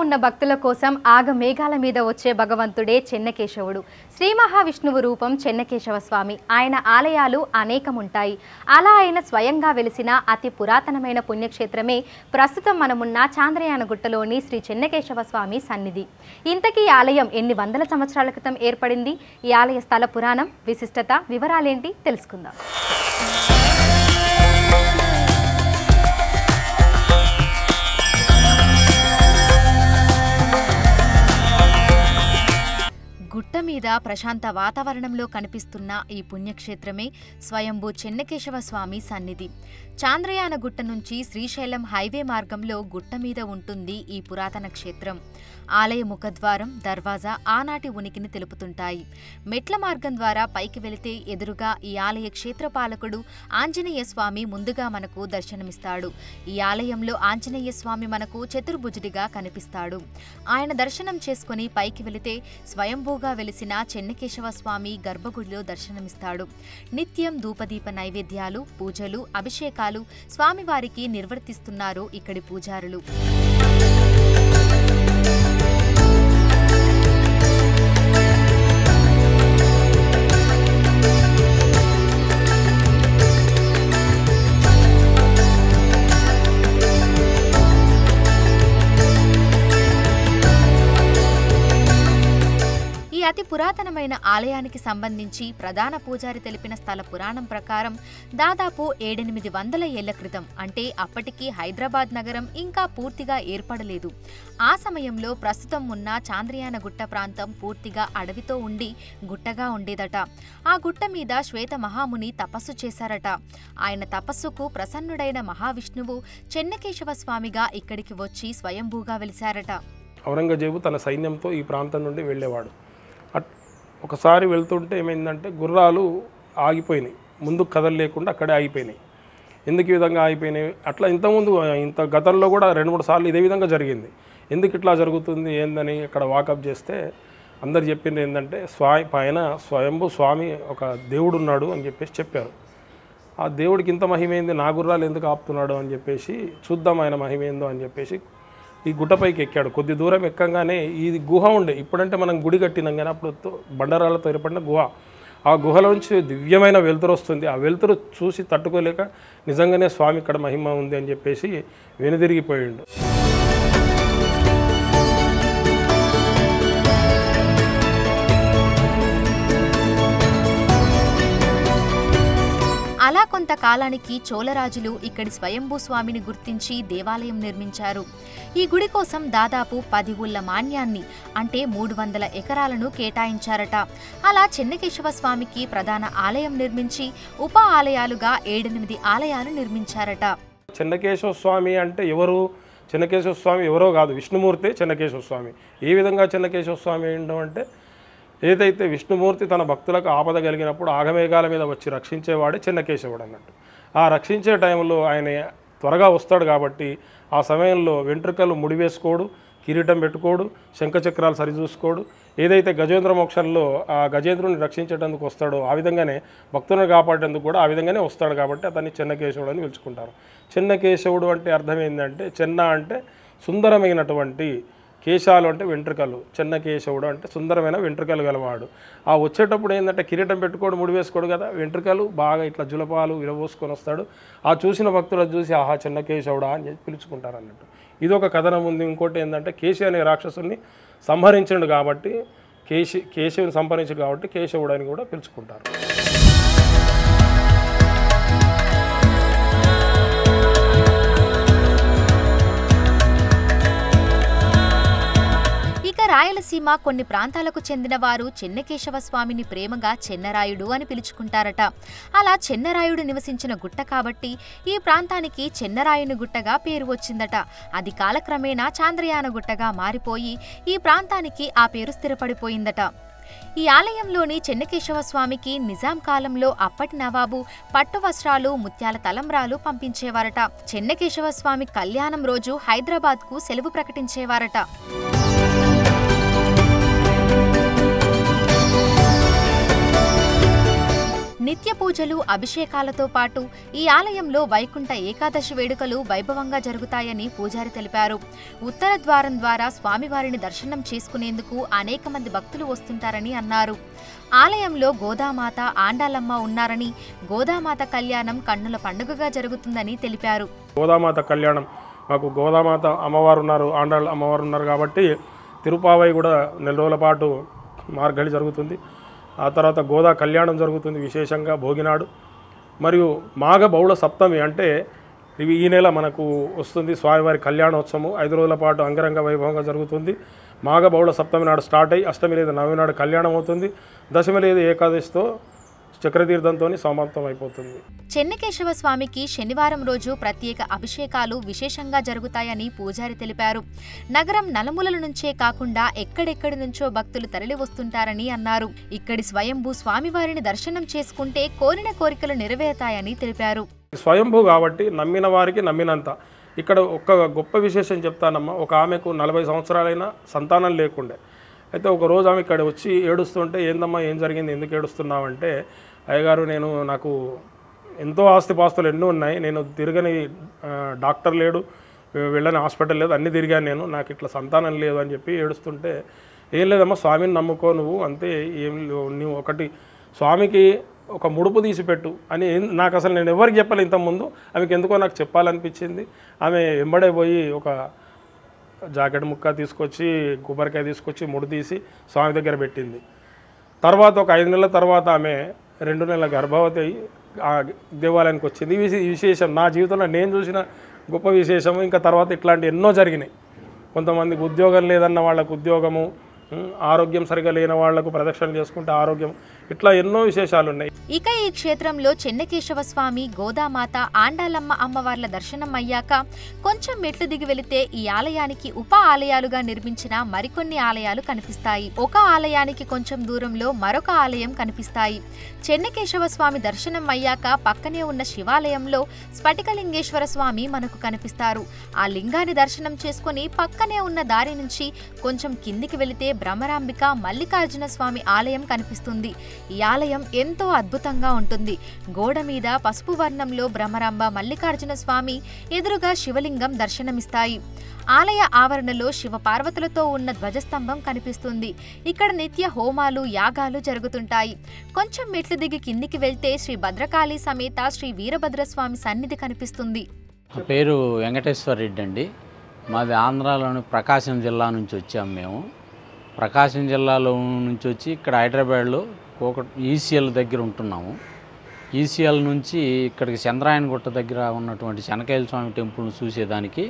ఉన్న భక్తుల కోసం ఆగమేఘాల మీద వచ్చే భగవంతుడే చెన్నకేశవుడు. శ్రీ మహావిష్ణువు రూపం చెన్నకేశవ స్వామి. ఆయన ఆలయాలు అనేకం ఉంటాయి. అలా ఆయన స్వయంగా వెలిసిన అతి పురాతనమైన పుణ్యక్షేత్రమే ప్రస్తుతం మనమున్న చాంద్రయానగుట్టలోని శ్రీ చెన్నకేశవ స్వామి సన్నిధి. ఇంతకీ ఈ ఆలయం ఎన్ని వందల సంవత్సరాల క్రితం ఏర్పడింది? ఈ ఆలయ స్థల పురాణం, విశిష్టత, వివరాలేంటి తెలుసుకుందాం. గుట్ట మీద ప్రశాంత వాతావరణంలో కనిపిస్తున్న ఈ పుణ్యక్షేత్రమే స్వయంభూ చెన్నకేశవ స్వామి సన్నిధి. చాంద్రయానగుట్ట నుంచి శ్రీశైలం హైవే మార్గంలో గుట్ట మీద ఉంటుంది ఈ పురాతన క్షేత్రం. ఆలయ ముఖద్వారం, దర్వాజా ఆనాటి ఉనికిని తెలుపుతుంటాయి. మెట్ల మార్గం ద్వారా పైకి వెళితే ఎదురుగా ఈ ఆలయ క్షేత్రపాలకుడు ఆంజనేయ స్వామి ముందుగా మనకు దర్శనమిస్తాడు. ఈ ఆలయంలో ఆంజనేయ స్వామి మనకు చతుర్భుజుడిగా కనిపిస్తాడు. ఆయన దర్శనం చేసుకుని పైకి వెళితే స్వయంభూగా వెలిసిన చెన్నకేశవ స్వామి గర్భగుడిలో దర్శనమిస్తాడు. నిత్యం ధూపదీప నైవేద్యాలు, పూజలు, అభిషేకాలు స్వామివారికి నిర్వర్తిస్తున్నారు ఇక్కడి పూజారులు. అతి పురాతనమైన ఆలయానికి సంబంధించి ప్రధాన పూజారి తెలిపిన స్థల పురాణం ప్రకారం దాదాపు 700-800 ఏళ్ల క్రితం, అంటే అప్పటికి హైదరాబాద్ నగరం ఇంకా పూర్తిగా ఏర్పడలేదు. ఆ సమయంలో ప్రస్తుతం ఉన్న చాంద్రయానగుట్ట ప్రాంతం పూర్తిగా అడవితో ఉండి గుట్టగా ఉండేదట. ఆ గుట్ట మీద శ్వేత మహాముని తపస్సు చేశారట. ఆయన తపస్సుకు ప్రసన్నుడైన మహావిష్ణువు చెన్నకేశవ స్వామిగా ఇక్కడికి వచ్చి స్వయంభూగా వెలిశారట. ఔరంగజేబు తన సైన్యంతో ఈ ప్రాంతం నుండి వెళ్ళేవాడు. ఒకసారి వెళ్తుంటే ఏమైందంటే గుర్రాలు ఆగిపోయినాయి, ముందుకు కదలలేకుండా అక్కడే ఆగిపోయినాయి. ఎందుకు ఈ విధంగా ఆగిపోయినాయి? అట్లా ఇంత గతంలో కూడా 2-3 సార్లు ఇదే విధంగా జరిగింది. ఎందుకు ఇట్లా జరుగుతుంది ఏందని అక్కడ వాకప్ చేస్తే అందరు చెప్పింది ఏంటంటే పైన స్వయంభూ స్వామి ఒక దేవుడు ఉన్నాడు అని చెప్పేసి చెప్పారు. ఆ దేవుడికి ఇంత మహిమేంది, నా గుర్రాలు ఎందుకు ఆపుతున్నాడు అని చెప్పేసి చూద్దాం ఆయన మహిమేందో అని చెప్పేసి ఈ గుట్టపైకి ఎక్కాడు. కొద్ది దూరం ఎక్కగానే ఈ గుహ ఉండే, ఇప్పుడంటే మనం గుడి కట్టినాం కానీ అప్పుడు బండరాలతో ఏర్పడిన గుహ. ఆ గుహలోంచి దివ్యమైన వెలుతురు వస్తుంది. ఆ వెలుతురు చూసి తట్టుకోలేక నిజంగానే స్వామి ఇక్కడ మహిమ ఉంది అని చెప్పేసి వెనుదిరిగిపోయిండు. అలా కొంతకాలానికి చోళరాజులు ఇక్కడి స్వయంభూ స్వామిని గుర్తించి దేవాలయం నిర్మించారు. ఈ గుడి కోసం దాదాపు 10 ఊళ్ల మాన్యాన్ని, అంటే 300 ఎకరాలను కేటాయించారట. అలా చెన్నకేశవ స్వామికి ప్రధాన ఆలయం నిర్మించి ఉప ఆలయాలుగా 7-8 ఆలయాలు నిర్మించారట. చెన్నకేశవ స్వామి అంటే ఎవరు? చెన్నకేశవ స్వామి ఎవరో కాదు, విష్ణుమూర్తి చెన్నకేశవ స్వామి. ఏ విధంగా చెన్నకేశవ స్వామి ఏంటో అంటే, ఏదైతే విష్ణుమూర్తి తన భక్తులకు ఆపద కలిగినప్పుడు ఆగమేఘాల మీద వచ్చి రక్షించేవాడే చెన్నకేశవుడు అన్నట్టు. ఆ రక్షించే టైంలో ఆయన త్వరగా వస్తాడు కాబట్టి ఆ సమయంలో వెంట్రుకలు ముడివేసుకోడు, కిరీటం పెట్టుకోడు, శంఖచక్రాలు సరిచూసుకోడు. ఏదైతే గజేంద్ర మోక్షంలో ఆ గజేంద్రుని రక్షించేటందుకు వస్తాడో ఆ విధంగానే భక్తులను కాపాడేందుకు కూడా ఆ విధంగానే వస్తాడు కాబట్టి అతన్ని చెన్నకేశవుడు అని పిలుచుకుంటారు. చెన్నకేశవుడు అంటే అర్థం ఏంటంటే, చెన్న అంటే సుందరమైనటువంటి, కేశాలు అంటే వెంట్రుకలు, చెన్నకేశవుడు అంటే సుందరమైన వెంట్రుకలు గలవాడు. ఆ వచ్చేటప్పుడు ఏంటంటే కిరీటం పెట్టుకోడు, ముడి వేసుకోడు కదా, వెంట్రుకలు బాగా ఇట్లా జులపాలు విరబోసుకొని వస్తాడు. ఆ చూసిన భక్తులను చూసి ఆహా చెన్నకేశవుడా అని చెప్పి పిలుచుకుంటారు అన్నట్టు. ఇది ఒక కథనం ఉంది. ఇంకోటి ఏంటంటే, కేశి అనే రాక్షసుని సంహరించండు కాబట్టి కేశవుని సంహరించడు కాబట్టి కేశవుడు అని కూడా పిలుచుకుంటారు. రాయలసీమ కొన్ని ప్రాంతాలకు చెందిన వారు చెన్నకేశవ స్వామిని ప్రేమగా చెన్నరాయుడు అని పిలుచుకుంటారట. అలా చెన్నరాయుడు నివసించిన గుట్ట కాబట్టి ఈ ప్రాంతానికి చెన్నరాయుని గుట్టగా పేరు వచ్చిందట. అది కాలక్రమేణా చాంద్రయానగుట్టగా మారిపోయి ఈ ప్రాంతానికి ఆ పేరు స్థిరపడిపోయిందట. ఈ ఆలయంలోని చెన్నకేశవ స్వామికి నిజాం కాలంలో అప్పటి నవాబు పట్టు వస్త్రాలు, ముత్యాల తలంబ్రాలు పంపించేవారట. చెన్నకేశవ స్వామి కళ్యాణం రోజు హైదరాబాద్కు సెలవు ప్రకటించేవారట. నిత్య నిత్య పూజలు, అభిషేకాలతో పాటు ఈ ఆలయంలో వైకుంఠ ఏకాదశి వేడుకలు వైభవంగా జరుగుతాయని పూజారి తెలిపారు. ఉత్తర ద్వారం ద్వారా స్వామివారిని దర్శనం చేసుకునేందుకు అనేక మంది భక్తులు వస్తుంటారని అన్నారు. ఆలయంలో గోదామాత, ఆండాలమ్మ ఉన్నారని, గోదామాత కళ్యాణం కన్నుల పండుగగా జరుగుతుందని తెలిపారు. గోదామాత కళ్యాణం, మాకు గోదామాత అమ్మవారు ఉన్నారు, ఆండాళ్ళ అమ్మవారు ఉన్నారు కాబట్టి తిరుపావై కూడా 4 రోజుల పాటు మార్గళి జరుగుతుంది. ఆ తర్వాత గోదా కళ్యాణం జరుగుతుంది విశేషంగా భోగినాడు. మరియు మాఘ బహుళ సప్తమి అంటే ఈ నెల మనకు వస్తుంది స్వామివారి కళ్యాణోత్సవం 5 రోజుల పాటు అంగరంగ వైభవంగా జరుగుతుంది. మాఘ బహుళ సప్తమి నాడు స్టార్ట్ అయ్యి అష్టమి లేదా నవమి నాడు కళ్యాణం అవుతుంది. దశమి లేదా ఏకాదశితో చక్రతీర్థంతో సమాప్తం అయిపోతుంది. చెన్నకేశవ స్వామికి శనివారం రోజు ప్రత్యేక అభిషేకాలు విశేషంగా జరుగుతాయని పూజారి తెలిపారు. నగరం నలుమూలల నుంచే కాకుండా ఎక్కడెక్కడి నుంచో భక్తులు తరలి వస్తుంటారని అన్నారు. ఇక్కడి స్వయంభూ స్వామివారిని దర్శనం చేసుకుంటే కోరిన కోరికలు నెరవేరుతాయని తెలిపారు. స్వయంభూ కాబట్టి నమ్మిన వారికి నమ్మినంత. ఇక్కడ ఒక గొప్ప విశేషం చెప్తానమ్మా. ఒక ఆమెకు 40 సంవత్సరాలైనా సంతానం లేకుండే. అయితే ఒక రోజు ఆమె ఇక్కడ వచ్చి ఏడుస్తుంటే, ఏందమ్మా ఏం జరిగింది, ఎందుకు ఏడుస్తున్నావంటే, అయ్యగారు నాకు ఎంతో ఆస్తిపాస్తులు ఎన్నో ఉన్నాయి, నేను తిరగని డాక్టర్ లేడు, వెళ్ళని హాస్పిటల్ లేదు, అన్నీ తిరిగాను, నాకు ఇట్లా సంతానం లేదు అని చెప్పి ఏడుస్తుంటే, ఏం లేదమ్మా స్వామిని నమ్ముకో నువ్వు అంతే, నువ్వు ఒకటి స్వామికి ఒక ముడుపు తీసిపెట్టు అని నాకు అసలు నేను ఎవరికి చెప్పాలి ఇంతకుముందు. ఆమెకి ఎందుకో నాకు చెప్పాలనిపించింది. ఆమె వెంబడే పోయి ఒక జాకెట్ ముక్క తీసుకొచ్చి కొబ్బరికాయ తీసుకొచ్చి ముడి తీసి స్వామి దగ్గర పెట్టింది. తర్వాత ఒక 5 నెలల తర్వాత ఆమె 2 నెలల గర్భవతి అయ్యి ఆ దేవాలయానికి వచ్చింది. ఈ విశేషం నా జీవితంలో నేను చూసిన గొప్ప విశేషము. ఇంకా తర్వాత ఇట్లాంటి ఎన్నో జరిగినాయి. కొంతమందికి ఉద్యోగం లేదన్న వాళ్ళకు ఉద్యోగము, ఆరోగ్యం సరిగా లేని వాళ్లకు ప్రదక్షిణ చేసుకుంటే ఆరోగ్యం, ఇట్లా ఎన్నో విశేషాలు ఉన్నాయి. ఇక ఈ క్షేత్రంలో చెన్నకేశవ స్వామి, గోదామాత, ఆండాలమ్మ అమ్మవార్ల దర్శనం అయ్యాక కొంచెం మెట్లు దిగి వెళితే ఈ ఆలయానికి ఉప ఆలయాలుగా నిర్మించిన మరికొన్ని ఆలయాలు కనిపిస్తాయి. ఒక ఆలయానికి కొంచెం దూరంలో మరొక ఆలయం కనిపిస్తాయి. చెన్నకేశవ స్వామి దర్శనం అయ్యాక పక్కనే ఉన్న శివాలయంలో స్ఫటికలింగేశ్వర స్వామి మనకు కనిపిస్తారు. ఆ లింగాన్ని దర్శనం చేసుకుని పక్కనే ఉన్న దారి నుంచి కొంచెం కిందికి వెళితే భ్రమరాంబిక, మల్లికార్జున స్వామి ఆలయం కనిపిస్తుంది. ఈ ఆలయం ఎంతో అద్భుతంగా ఉంటుంది. గోడ మీద పసుపు వర్ణంలో భ్రమరాంబ, మల్లికార్జున స్వామి, ఎదురుగా శివలింగం దర్శనమిస్తాయి. ఆలయ ఆవరణలో శివపార్వతులతో ఉన్న ధ్వజస్తంభం కనిపిస్తుంది. ఇక్కడ నిత్య హోమాలు, యాగాలు జరుగుతుంటాయి. కొంచెం మెట్లు దిగి కిందికి వెళ్తే శ్రీ భద్రకాళి సమేత శ్రీ వీరభద్రస్వామి సన్నిధి కనిపిస్తుంది. నా పేరు వెంకటేశ్వర రెడ్డి అండి. మాది ఆంధ్రాలోని ప్రకాశం జిల్లా నుంచి వచ్చాము. మేము ప్రకాశం జిల్లాలో నుంచి వచ్చి ఇక్కడ హైదరాబాద్లో ఈసీఎల్ దగ్గర ఉంటున్నాము. ఈసీఎల్ నుంచి ఇక్కడికి చంద్రాయనగుట్ట దగ్గర ఉన్నటువంటి చెనకేశ్వర స్వామి టెంపుల్ని చూసేదానికి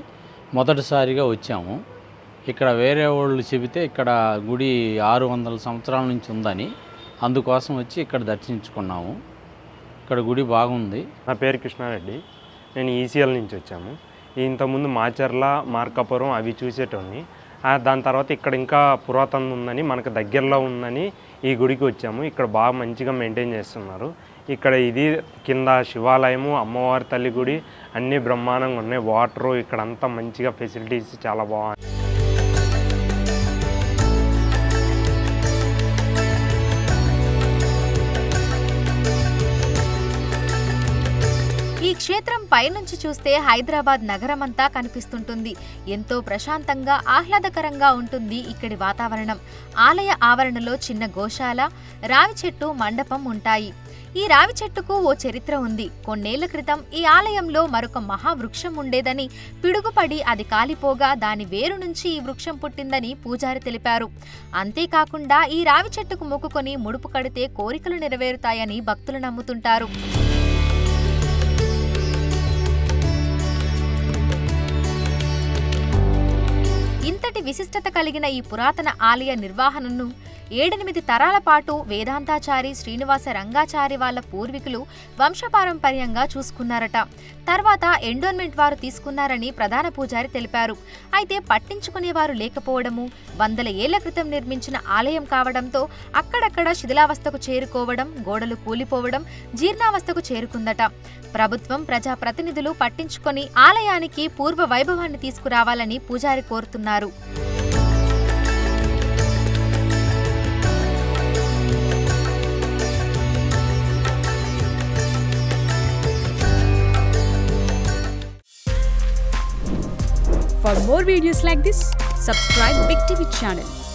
మొదటిసారిగా వచ్చాము. ఇక్కడ వేరే వాళ్ళు చెబితే ఇక్కడ గుడి 600 సంవత్సరాల నుంచి ఉందని, అందుకోసం వచ్చి ఇక్కడ దర్శించుకున్నాము. ఇక్కడ గుడి బాగుంది. నా పేరు కృష్ణారెడ్డి. నేను ఈసీఎల్ నుంచి వచ్చాము. ఇంతకుముందు మాచర్ల, మార్కాపురం అవి చూసేటోని. దాని తర్వాత ఇక్కడ ఇంకా పురాతనం ఉందని, మనకు దగ్గరలో ఉందని ఈ గుడికి వచ్చాము. ఇక్కడ బాగా మంచిగా మెయింటైన్ చేస్తున్నారు. ఇక్కడ ఇది కింద శివాలయము, అమ్మవారి తల్లి గుడి అన్నీ బ్రహ్మాండంగా ఉన్నాయి. వాటరు ఇక్కడంతా మంచిగా ఫెసిలిటీస్ చాలా బాగున్నాయి. ఈ క్షేత్రం పైనుంచి చూస్తే హైదరాబాద్ నగరమంతా కనిపిస్తుంటుంది. ఎంతో ప్రశాంతంగా, ఆహ్లాదకరంగా ఉంటుంది ఇక్కడి వాతావరణం. ఆలయ ఆవరణలో చిన్న గోశాల, రావి చెట్టు, మండపం ఉంటాయి. ఈ రావి చెట్టుకు ఓ చరిత్ర ఉంది. కొన్నేళ్ల క్రితం ఈ ఆలయంలో మరొక మహావృక్షం ఉండేదని, పిడుగుపడి అది కాలిపోగా దాని వేరు నుంచి ఈ వృక్షం పుట్టిందని పూజారి తెలిపారు. అంతేకాకుండా ఈ రావి చెట్టుకు మొక్కుకొని ముడుపు కడితే కోరికలు నెరవేరుతాయని భక్తులు నమ్ముతుంటారు. ఇంతటి విశిష్టత కలిగిన ఈ పురాతన ఆలయ నిర్వహణను 7-8 తరాల పాటు వేదాంతాచారి, శ్రీనివాస రంగాచారి వాళ్ళ పూర్వీకులు వంశపారంపర్యంగా చూసుకున్నారట. తర్వాత ఎండోన్మెంట్ వారు తీసుకున్నారని ప్రధాన పూజారి తెలిపారు. అయితే పట్టించుకునేవారు లేకపోవడము, 100 ఏళ్ల క్రితం నిర్మించిన ఆలయం కావడంతో అక్కడక్కడ శిథిలావస్థకు చేరుకోవడం, గోడలు కూలిపోవడం, జీర్ణావస్థకు చేరుకుందట. ప్రభుత్వం, ప్రజాప్రతినిధులు పట్టించుకొని ఆలయానికి పూర్వ వైభవాన్ని తీసుకురావాలని పూజారి కోరుతున్నారు. For more videos like this, subscribe Big TV channel.